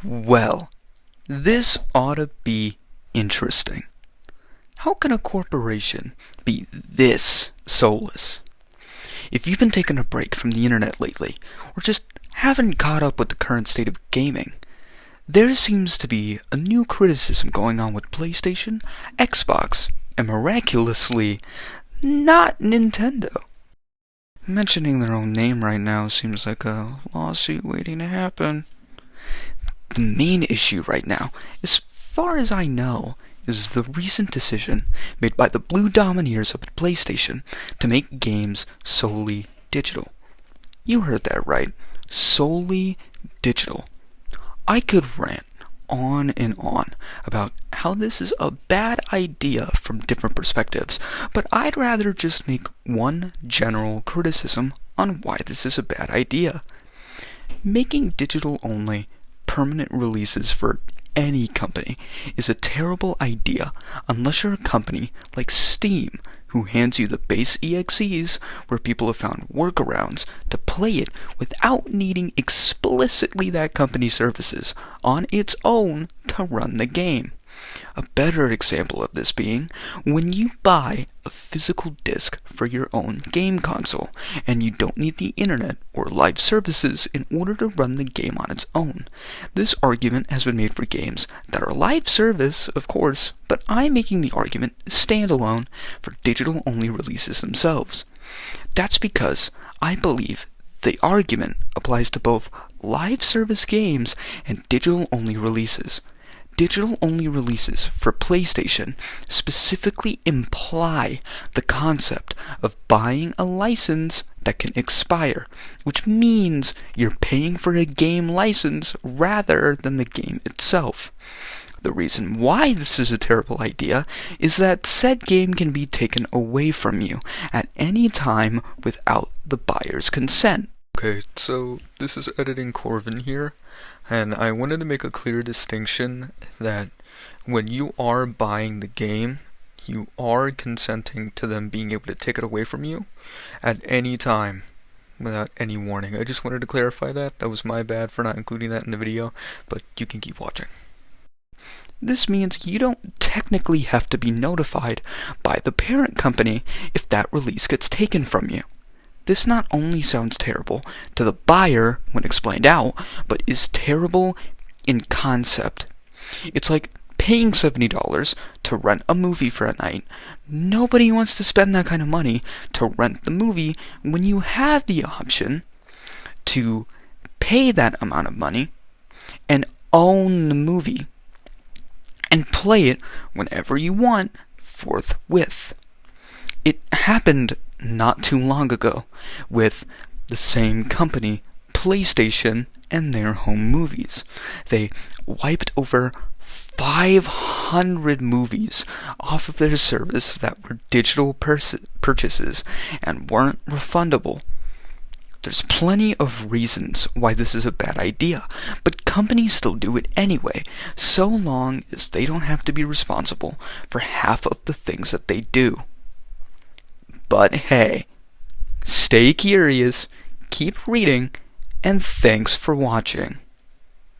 Well, this ought to be interesting. How can a corporation be this soulless? If you've been taking a break from the internet lately, or just haven't caught up with the current state of gaming, there seems to be a new criticism going on with PlayStation, Xbox, and miraculously, not Nintendo. Mentioning their own name right now seems like a lawsuit waiting to happen. The main issue right now, as far as I know, is the recent decision made by the Blue Domineers of PlayStation to make games solely digital. You heard that right, solely digital. I could rant on and on about how this is a bad idea from different perspectives, but I'd rather just make one general criticism on why this is a bad idea. Making digital-only permanent releases for any company is a terrible idea unless you're a company like Steam, who hands you the base EXEs where people have found workarounds to play it without needing explicitly that company's services on its own to run the game. A better example of this being when you buy a physical disc for your own game console and you don't need the internet or live services in order to run the game on its own. This argument has been made for games that are live service, of course, but I'm making the argument standalone for digital-only releases themselves. That's because I believe the argument applies to both live service games and digital-only releases. Digital-only releases for PlayStation specifically imply the concept of buying a license that can expire, which means you're paying for a game license rather than the game itself. The reason why this is a terrible idea is that said game can be taken away from you at any time without the buyer's consent. Okay, so this is Editing Corvin here, and I wanted to make a clear distinction that when you are buying the game, you are consenting to them being able to take it away from you at any time without any warning. I just wanted to clarify that. That was my bad for not including that in the video, but you can keep watching. This means you don't technically have to be notified by the parent company if that release gets taken from you. This not only sounds terrible to the buyer when explained out, but is terrible in concept. It's like paying $70 to rent a movie for a night. Nobody wants to spend that kind of money to rent the movie when you have the option to pay that amount of money and own the movie and play it whenever you want forthwith. It happened not too long ago with the same company, PlayStation, and their home movies. They wiped over 500 movies off of their service that were digital purchases and weren't refundable. There's plenty of reasons why this is a bad idea, but companies still do it anyway, so long as they don't have to be responsible for half of the things that they do. But hey, stay curious, keep reading, and thanks for watching.